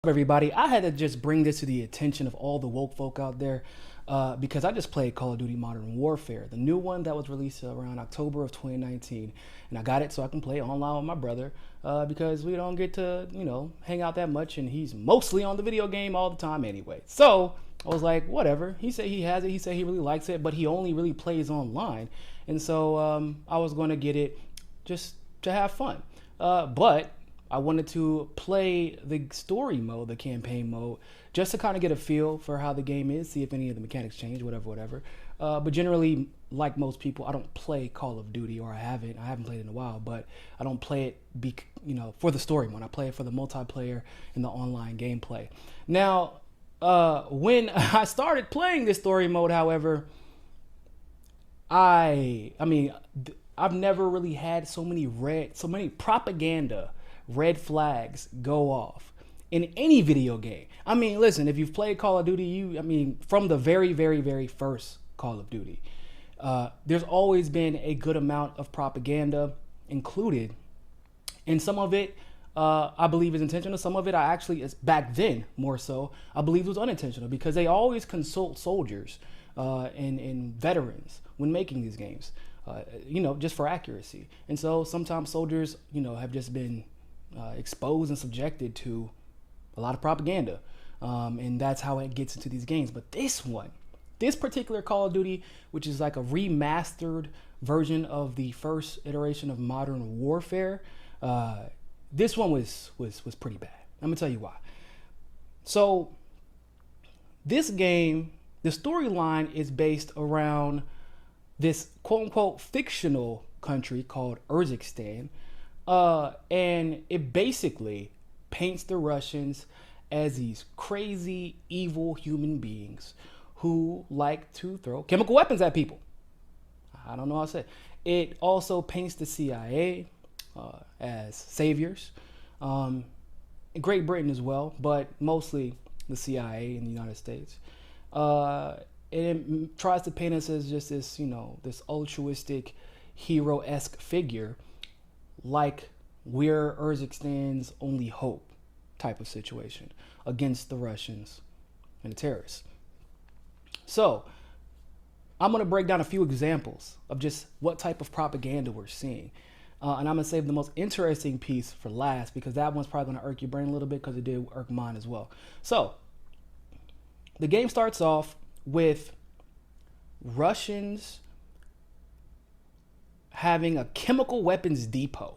Everybody, I had to just bring this to the attention of all the woke folk out there because I just played Call of Duty Modern Warfare, the new one that was released around October of 2019, and I got it so I can play online with my brother because we don't get to, hang out that much, and he's mostly on the video game all the time anyway. So I was like, whatever. He said he has it. He said he really likes it, but he only really plays online, and so I was going to get it just to have fun, but I wanted to play the story mode, the campaign mode, just to kind of get a feel for how the game is, see if any of the mechanics change, whatever. But generally, like most people, I don't play Call of Duty, or I haven't played it in a while, but I don't play it, for the story mode. I play it for the multiplayer and the online gameplay. Now, when I started playing this story mode, however, I've never really had so many propaganda red flags go off in any video game. I mean, listen, if you've played Call of Duty, from the very, very, very first Call of Duty, there's always been a good amount of propaganda included. And some of it, I believe is intentional. Some of it back then more so, I believe was unintentional because they always consult soldiers and veterans when making these games, just for accuracy. And so sometimes soldiers, have just been exposed and subjected to a lot of propaganda, and that's how it gets into these games. But this particular Call of Duty, which is like a remastered version of the first iteration of Modern Warfare, this one was pretty bad. I'm gonna tell you why. So this game, the storyline is based around this quote-unquote fictional country called Urzikstan, and it basically paints the Russians as these crazy, evil human beings who like to throw chemical weapons at people. I don't know how to say it. It also paints the CIA as saviors, Great Britain as well, but mostly the CIA in the United States. And it tries to paint us as just this, this altruistic, hero-esque figure, like we're Urzikistan's only hope type of situation against the Russians and the terrorists. So I'm going to break down a few examples of just what type of propaganda we're seeing. And I'm going to save the most interesting piece for last because that one's probably going to irk your brain a little bit because it did irk mine as well. So the game starts off with Russians having a chemical weapons depot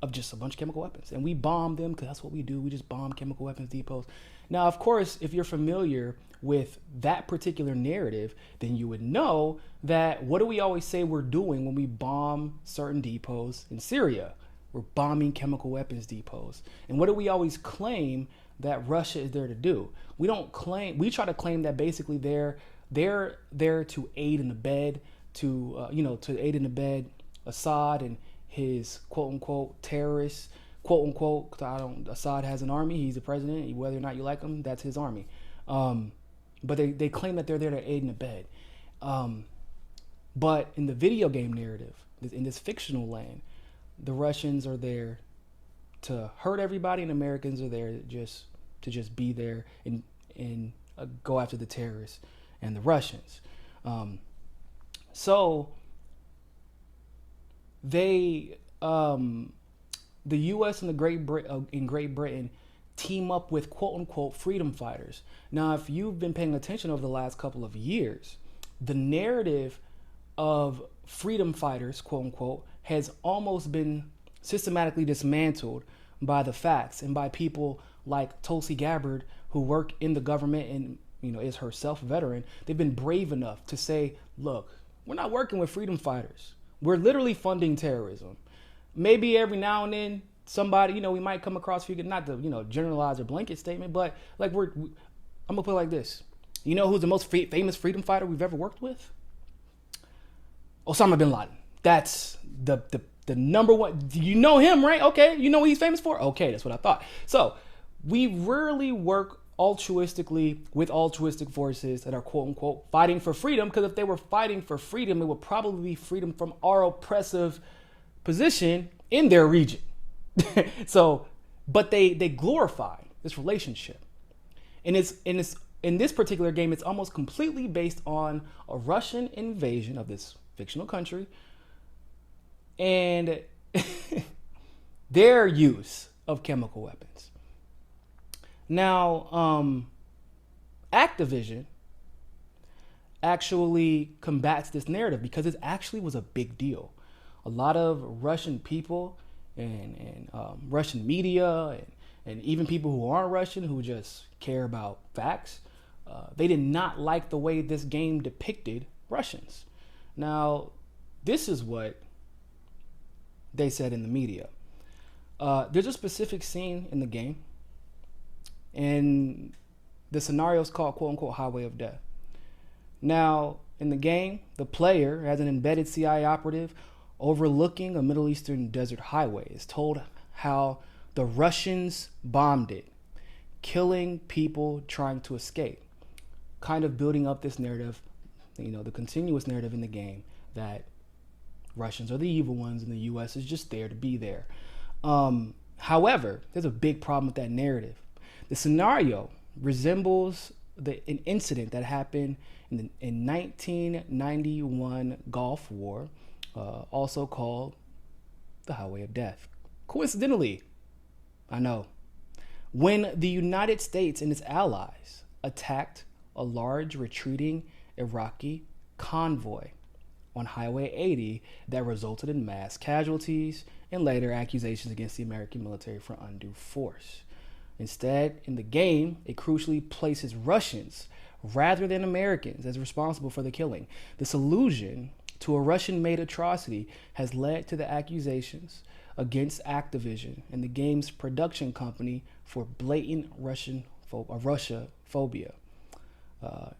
of just a bunch of chemical weapons. And we bomb them because that's what we do. We just bomb chemical weapons depots. Now, of course, if you're familiar with that particular narrative, then you would know that what do we always say we're doing when we bomb certain depots in Syria? We're bombing chemical weapons depots. And what do we always claim that Russia is there to do? We try to claim that basically they're there to aid and abet, Assad and his quote unquote terrorists, quote unquote. Assad has an army. He's the president. Whether or not you like him, that's his army. But they claim that they're there to aid and abet. But in the video game narrative, in this fictional land, the Russians are there to hurt everybody, and Americans are there to just be there and go after the terrorists and the Russians. So they, the U.S. and Great Britain team up with quote unquote freedom fighters. Now, if you've been paying attention over the last couple of years, the narrative of freedom fighters, quote unquote, has almost been systematically dismantled by the facts and by people like Tulsi Gabbard, who work in the government and is herself a veteran. They've been brave enough to say, look, we're not working with freedom fighters. We're literally funding terrorism. Maybe every now and then somebody, we might come across, not to, generalize or blanket statement, but like I'm gonna put it like this. You know who's the most famous freedom fighter we've ever worked with? Osama bin Laden. That's the number one. You know him, right? Okay. You know what he's famous for? Okay, that's what I thought. So we rarely work altruistically with altruistic forces that are quote unquote fighting for freedom, because if they were fighting for freedom, it would probably be freedom from our oppressive position in their region. So, but they glorify this relationship. And in this particular game, it's almost completely based on a Russian invasion of this fictional country and their use of chemical weapons. Now, Activision actually combats this narrative because it actually was a big deal. A lot of Russian people and Russian media and even people who aren't Russian who just care about facts, they did not like the way this game depicted Russians. Now, this is what they said in the media. There's a specific scene in the game, and the scenario is called quote-unquote Highway of Death. Now, in the game, the player, as an embedded CIA operative overlooking a Middle Eastern desert highway, is told how the Russians bombed it, killing people trying to escape, kind of building up this narrative, the continuous narrative in the game that Russians are the evil ones and the U.S. is just there to be there. However, there's a big problem with that narrative. The scenario resembles an incident that happened in 1991 Gulf War, also called the Highway of Death. Coincidentally, I know, when the United States and its allies attacked a large retreating Iraqi convoy on Highway 80 that resulted in mass casualties and later accusations against the American military for undue force. Instead, in the game, it crucially places Russians rather than Americans as responsible for the killing. This allusion to a Russian-made atrocity has led to the accusations against Activision and the game's production company for blatant Russia phobia.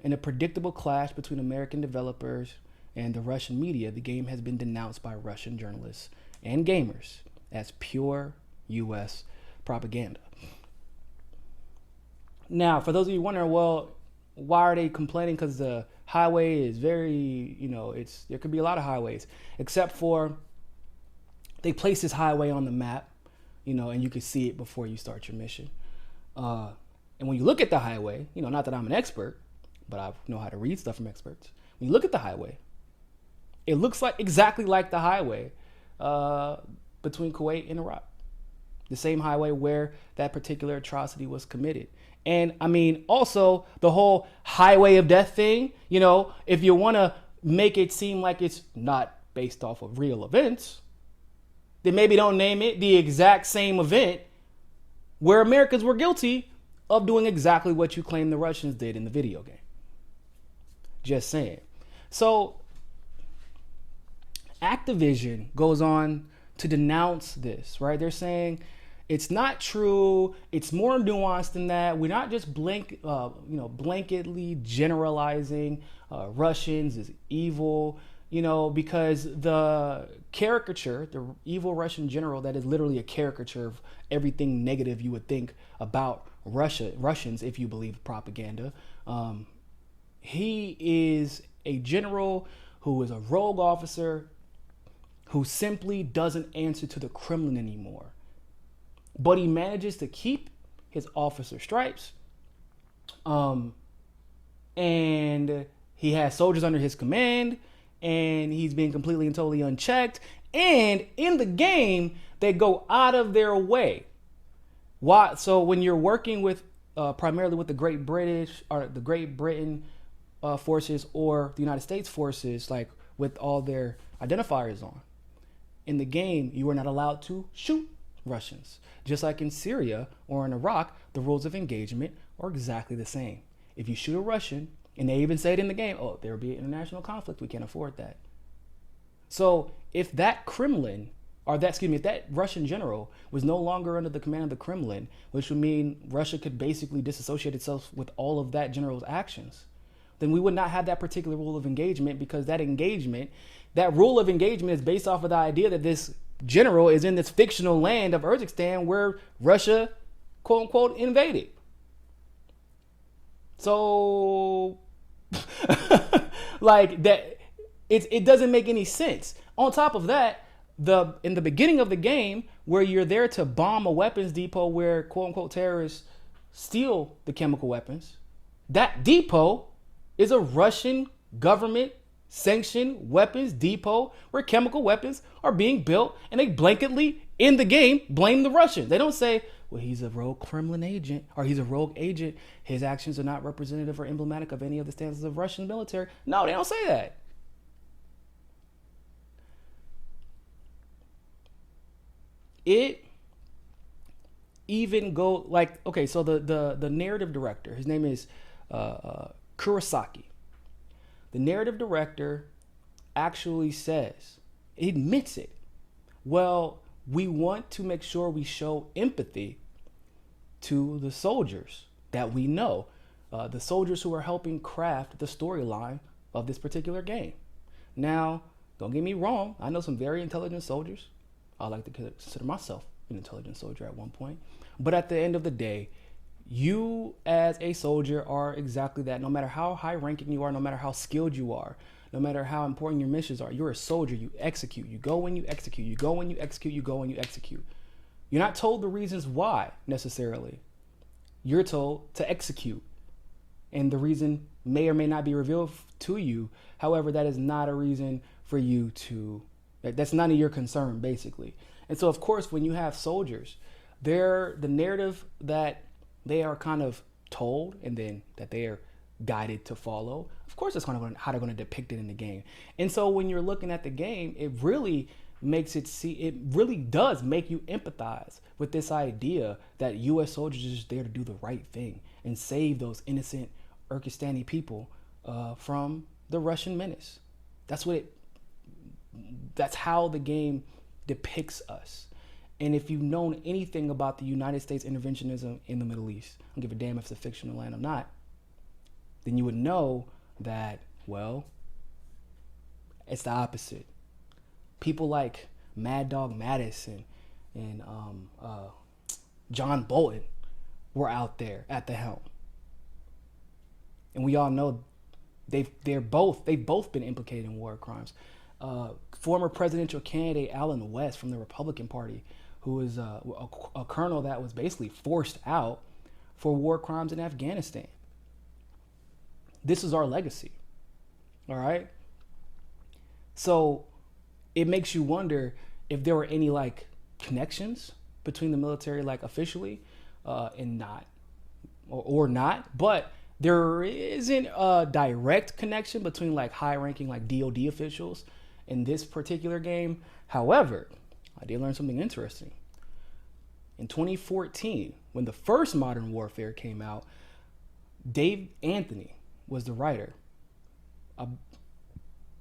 In a predictable clash between American developers and the Russian media, the game has been denounced by Russian journalists and gamers as pure U.S. propaganda. Now, for those of you wondering, well, why are they complaining? Because the highway is very, there could be a lot of highways, except for they place this highway on the map, and you can see it before you start your mission. And when you look at the highway, not that I'm an expert, but I know how to read stuff from experts. When you look at the highway, it looks exactly like the highway between Kuwait and Iraq. The same highway where that particular atrocity was committed. And also the whole Highway of Death thing, if you want to make it seem like it's not based off of real events, then maybe don't name it the exact same event where Americans were guilty of doing exactly what you claim the Russians did in the video game. Just saying. So Activision goes on to denounce this, right? They're saying it's not true. It's more nuanced than that. We're not just blanketly generalizing Russians as evil, because the caricature, the evil Russian general that is literally a caricature of everything negative you would think about Russians if you believe propaganda. He is a general who is a rogue officer who simply doesn't answer to the Kremlin anymore. But he manages to keep his officer stripes. And he has soldiers under his command. And he's being completely and totally unchecked. And in the game, they go out of their way. Why? So when you're working with primarily with the Great Britain forces or the United States forces, like with all their identifiers on, in the game, you are not allowed to shoot Russians. Just like in Syria or in Iraq, the rules of engagement are exactly the same. If you shoot a Russian, and they even say it in the game, there will be an international conflict. We can't afford that. So if that if that Russian general was no longer under the command of the Kremlin, which would mean Russia could basically disassociate itself with all of that general's actions, then we would not have that particular rule of engagement, because that rule of engagement is based off of the idea that this general is in this fictional land of Urzikstan where Russia, quote unquote, invaded. So, that, it doesn't make any sense. On top of that, in the beginning of the game, where you're there to bomb a weapons depot where, quote unquote, terrorists steal the chemical weapons. That depot is a Russian government sanctioned weapons depot where chemical weapons are being built, and they blanketly in the game blame the Russians. They don't say, well, he's a rogue Kremlin agent or he's a rogue agent. His actions are not representative or emblematic of any of the stances of Russian military. No, they don't say that. It even go like, okay, so the narrative director, his name is Kurosaki. The narrative director actually says, he admits it. Well, we want to make sure we show empathy to the soldiers that we know, the soldiers who are helping craft the storyline of this particular game. Now, don't get me wrong, I know some very intelligent soldiers. I like to consider myself an intelligent soldier at one point. But at the end of the day, you as a soldier are exactly that. No matter how high ranking you are, no matter how skilled you are, no matter how important your missions are, you're a soldier. You execute. You go when you execute. You go when you execute. You go when you execute. You're not told the reasons why necessarily. You're told to execute. And the reason may or may not be revealed to you. However, that is not a reason for you to, that's none of your concern, basically. And so, of course, when you have soldiers, the narrative that they are kind of told and then that they are guided to follow, of course, that's kind of how they're going to depict it in the game. And so when you're looking at the game, it really does make you empathize with this idea that U.S. soldiers are just there to do the right thing and save those innocent Kyrgyzstani people from the Russian menace. That's how the game depicts us. And if you've known anything about the United States interventionism in the Middle East, I don't give a damn if it's a fictional land or not, then you would know that, well, it's the opposite. People like Mad Dog Mattis and John Bolton were out there at the helm. And we all know they've both been implicated in war crimes. Former presidential candidate Alan West from the Republican Party, who is a colonel that was basically forced out for war crimes in Afghanistan. This is our legacy. All right. So it makes you wonder if there were any like connections between the military, like officially, and not, or not. But there isn't a direct connection between like high-ranking like DoD officials in this particular game. However, I did learn something interesting. In 2014, when the first Modern Warfare came out, Dave Anthony was the writer.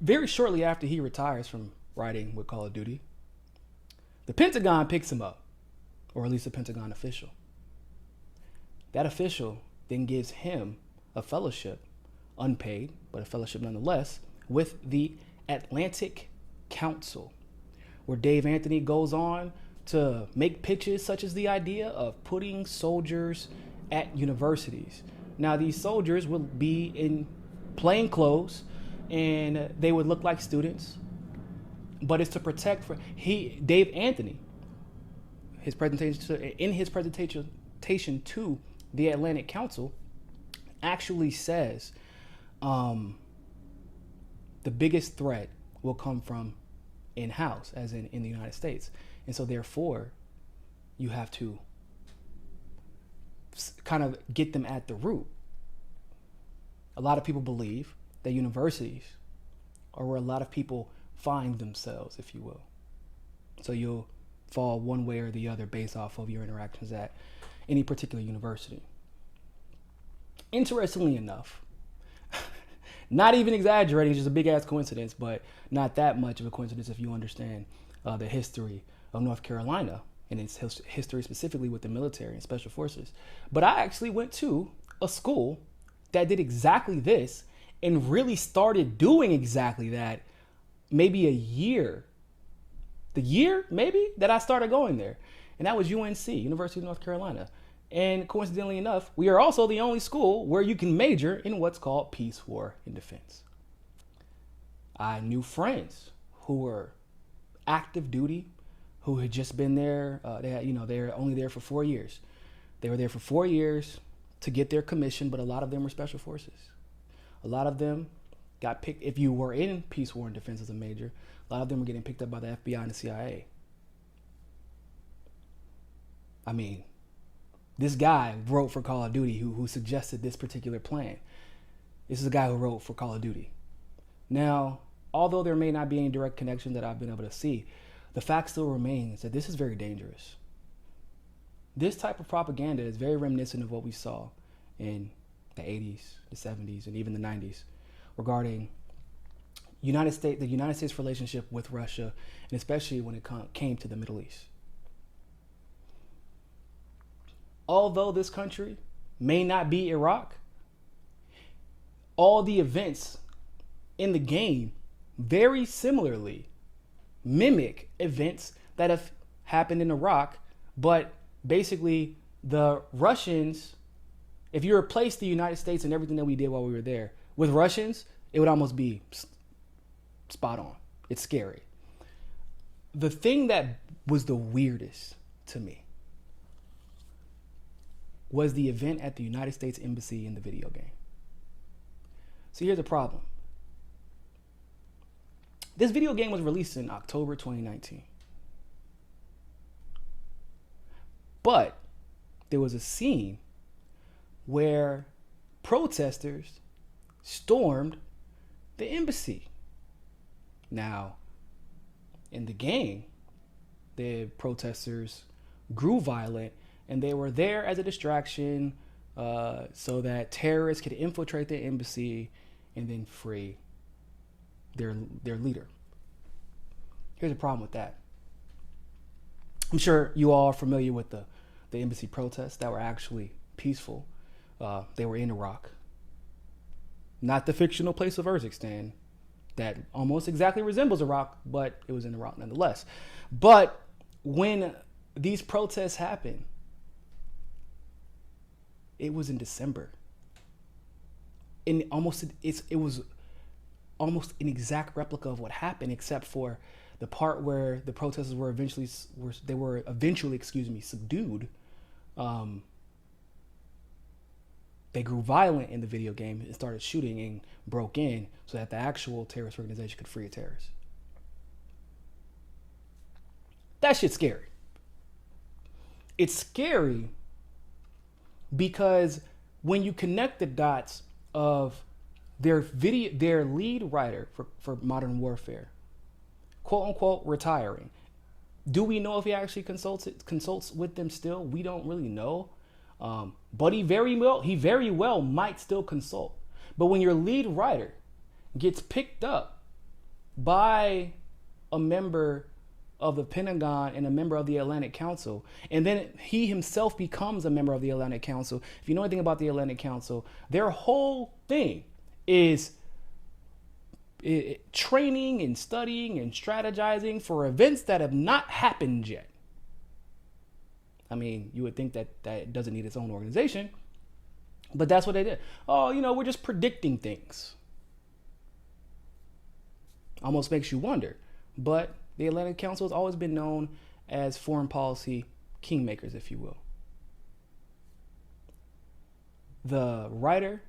Very shortly after he retires from writing with Call of Duty, the Pentagon picks him up, or at least a Pentagon official. That official then gives him a fellowship, unpaid, but a fellowship nonetheless, with the Atlantic Council, where Dave Anthony goes on to make pitches such as the idea of putting soldiers at universities. Now, these soldiers will be in plain clothes and they would look like students, but it's to protect Dave Anthony, in his presentation to the Atlantic Council, actually says the biggest threat will come from in-house, as in the United States. And so therefore, you have to kind of get them at the root. A lot of people believe that universities are where a lot of people find themselves, if you will. So you'll fall one way or the other based off of your interactions at any particular university. Interestingly enough, not even exaggerating, it's just a big ass coincidence, but not that much of a coincidence if you understand the history of North Carolina and its history specifically with the military and special forces. But I actually went to a school that did exactly this and really started doing exactly that maybe the year maybe that I started going there. And that was UNC, University of North Carolina. And coincidentally enough, we are also the only school where you can major in what's called peace, war, and defense. I knew friends who were active duty, who had just been there. They're only there for 4 years. They were there for 4 years to get their commission, but a lot of them were special forces. A lot of them got picked. If you were in peace, war, and defense as a major, a lot of them were getting picked up by the FBI and the CIA. I mean, this guy wrote for Call of Duty who suggested this particular plan. This is a guy who wrote for Call of Duty. Now, although there may not be any direct connection that I've been able to see, the fact still remains that this is very dangerous. This type of propaganda is very reminiscent of what we saw in the 80s, the 70s, and even the 90s regarding the United States relationship with Russia, and especially when it came to the Middle East. Although this country may not be Iraq, all the events in the game very similarly mimic events that have happened in Iraq, but basically the Russians, if you replace the United States and everything that we did while we were there with Russians, it would almost be spot on. It's scary. The thing that was the weirdest to me was the event at the United States Embassy in the video game. So here's the problem. This video game was released in October 2019. But there was a scene where protesters stormed the embassy. Now, in the game, the protesters grew violent, and they were there as a distraction so that terrorists could infiltrate the embassy and then free their leader. Here's the problem with that. I'm sure you all are familiar with the embassy protests that were actually peaceful. They were in Iraq. Not the fictional place of Urzikstan that almost exactly resembles Iraq, but it was in Iraq nonetheless. But when these protests happened, it was in December. And it was almost an exact replica of what happened, except for the part where the protesters were eventually subdued. They grew violent in the video game and started shooting and broke in so that the actual terrorist organization could free a terrorist. That shit's scary. It's scary because when you connect the dots of their lead writer for Modern Warfare, quote unquote, retiring. Do we know if he actually consults with them still? We don't really know. But he very well might still consult. But when your lead writer gets picked up by a member of the Pentagon and a member of the Atlantic Council, and then he himself becomes a member of the Atlantic Council. If you know anything about the Atlantic Council, their whole thing is training and studying and strategizing for events that have not happened yet. I mean, you would think that it doesn't need its own organization, but that's what they did. Oh, we're just predicting things. Almost makes you wonder. But the Atlantic Council has always been known as foreign policy kingmakers, if you will. The writer,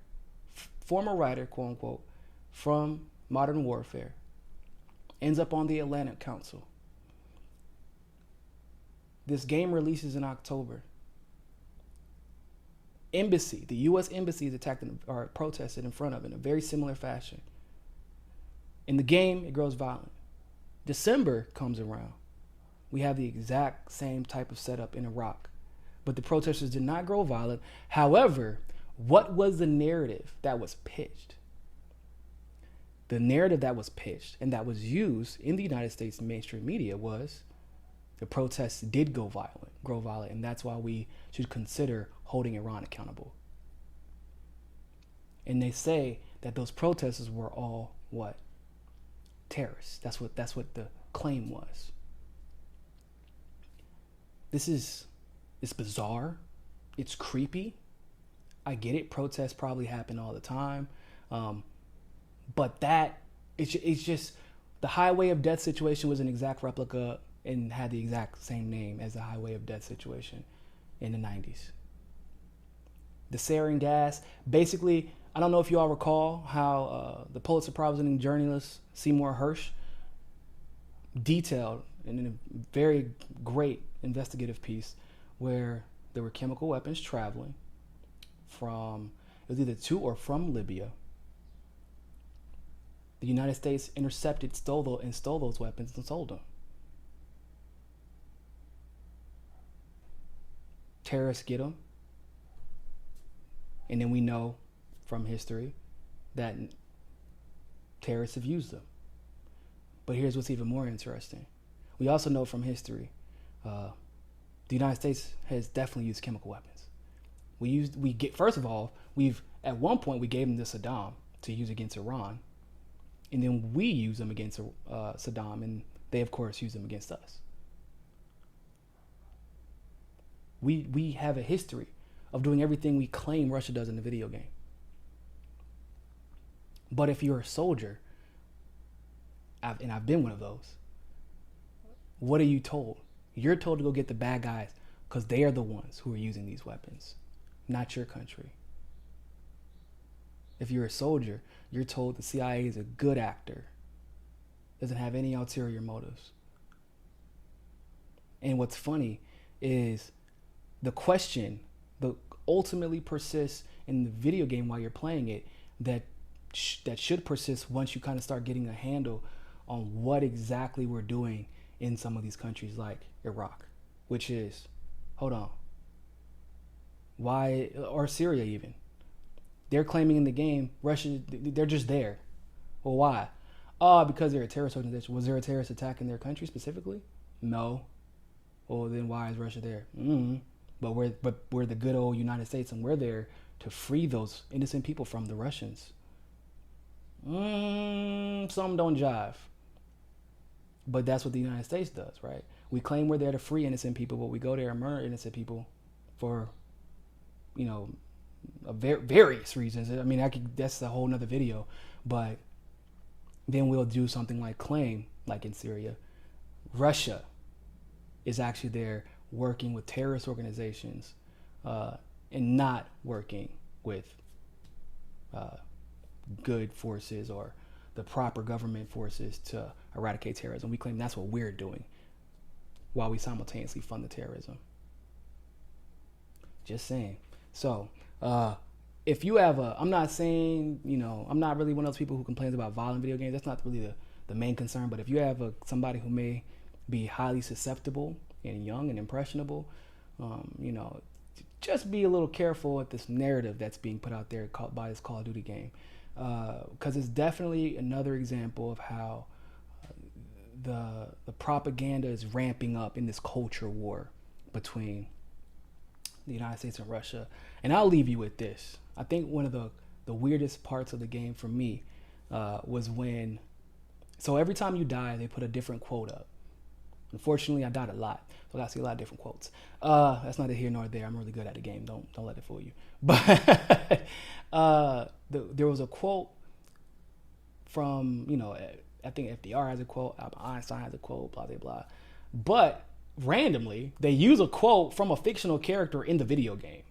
former writer, quote unquote, from Modern Warfare, ends up on the Atlantic Council. This game releases in October. Embassy, the U.S. Embassy is attacked or protested in front of in a very similar fashion. In the game, it grows violent. December comes around. We have the exact same type of setup in Iraq, but the protesters did not grow violent. However, what was the narrative that was pitched? The narrative that was pitched and that was used in the United States mainstream media was the protests did grow violent, and that's why we should consider holding Iran accountable. And they say that those protesters were all what? Terrorists. That's what the claim was. It's bizarre. It's creepy. I get it. Protests probably happen all the time. But it's just the Highway of Death situation was an exact replica and had the exact same name as the Highway of Death situation in the 90s. the sarin gas. Basically, I don't know if you all recall how the Pulitzer Prize-winning journalist Seymour Hersh detailed in a very great investigative piece where there were chemical weapons traveling from, it was either to or from Libya. The United States intercepted, stole those weapons and sold them. Terrorists get them. And then we know from history that terrorists have used them. But here's what's even more interesting. We also know from history, the United States has definitely used chemical weapons. First of all, at one point we gave them to Saddam to use against Iran. And then we use them against Saddam, and they, of course, use them against us. We have a history of doing everything we claim Russia does in the video game. But if you're a soldier, and I've been one of those, what are you told? You're told to go get the bad guys because they are the ones who are using these weapons, not your country. If you're a soldier, you're told the CIA is a good actor, doesn't have any ulterior motives. And what's funny is the question that ultimately persists in the video game while you're playing it, that should persist once you kind of start getting a handle on what exactly we're doing in some of these countries like Iraq, which is, hold on, why, or Syria even. They're claiming in the game, Russia, they're just there. Well, why? Because they're a terrorist organization. Was there a terrorist attack in their country specifically? No. Well, then why is Russia there? But we're the good old United States, and we're there to free those innocent people from the Russians. Some don't jive. But that's what the United States does, right? We claim we're there to free innocent people, but we go there and murder innocent people for, various reasons. I mean, that's a whole nother video. But then we'll do something like claim, like in Syria, Russia is actually there working with terrorist organizations and not working with good forces or the proper government forces to eradicate terrorism. We claim that's what we're doing while we simultaneously fund the terrorism. Just saying. So, if you have I'm not saying, I'm not really one of those people who complains about violent video games. That's not really the main concern. But if you have somebody who may be highly susceptible and young and impressionable, just be a little careful with this narrative that's being put out there by this Call of Duty game. Because it's definitely another example of how the propaganda is ramping up in this culture war between the United States and Russia. And I'll leave you with this. I think one of the weirdest parts of the game for me was when, so every time you die, they put a different quote up. Unfortunately, I died a lot, so I got to see a lot of different quotes. That's neither here nor there. I'm really good at the game. Don't let it fool you. But there was a quote from, I think FDR has a quote, Einstein has a quote, blah, blah, blah. But randomly, they use a quote from a fictional character in the video game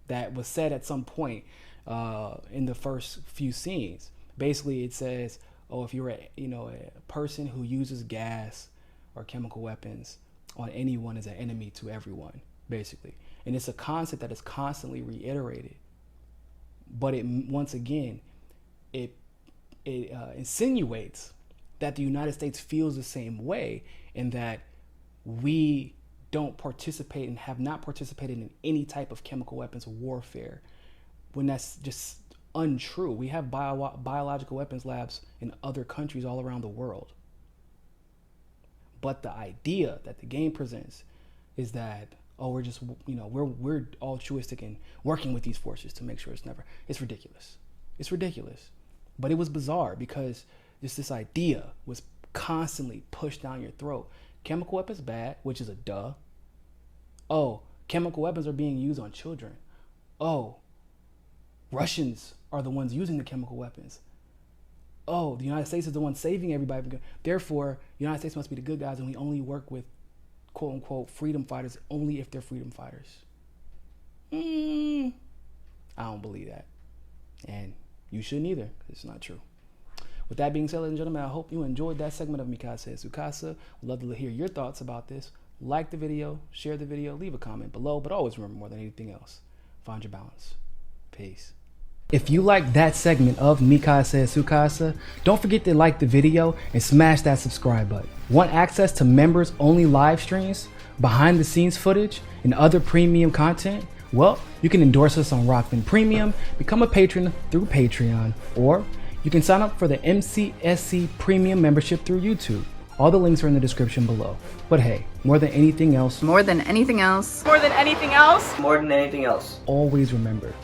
that was said at some point in the first few scenes. Basically, it says, if you're a person who uses gas or chemical weapons on anyone is an enemy to everyone, basically. And it's a concept that is constantly reiterated. But once again, it insinuates that the United States feels the same way, and that we don't participate and have not participated in any type of chemical weapons warfare, when that's just untrue. We have biological weapons labs in other countries all around the world. But the idea that the game presents is that, we're just, we're altruistic and working with these forces to make sure it's ridiculous. It's ridiculous. But it was bizarre because just this idea was constantly pushed down your throat. Chemical weapons bad, which is a duh. Chemical weapons are being used on children. Russians are the ones using the chemical weapons. The United States is the one saving everybody. Therefore, the United States must be the good guys, and we only work with quote unquote freedom fighters only if they're freedom fighters. I don't believe that. And you shouldn't either, because it's not true. With that being said, ladies and gentlemen, I hope you enjoyed that segment of Mikasa and Tsukasa. Would love to hear your thoughts about this. Like the video, share the video, leave a comment below, but always remember, more than anything else, find your balance. Peace. If you liked that segment of Mikasa and Tsukasa, don't forget to like the video and smash that subscribe button. Want access to members only live streams, behind the scenes footage, and other premium content? Well, you can endorse us on Rockman Premium, become a patron through Patreon, or you can sign up for the MCSC Premium membership through YouTube. All the links are in the description below. But hey, more than anything else, always remember,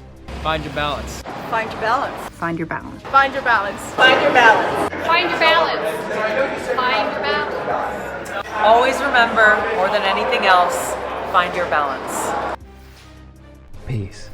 Find your balance. Find your balance. Find your balance. Find your balance. Find your balance. Find your balance. Find your balance. Always remember, more than anything else, find your balance. peace.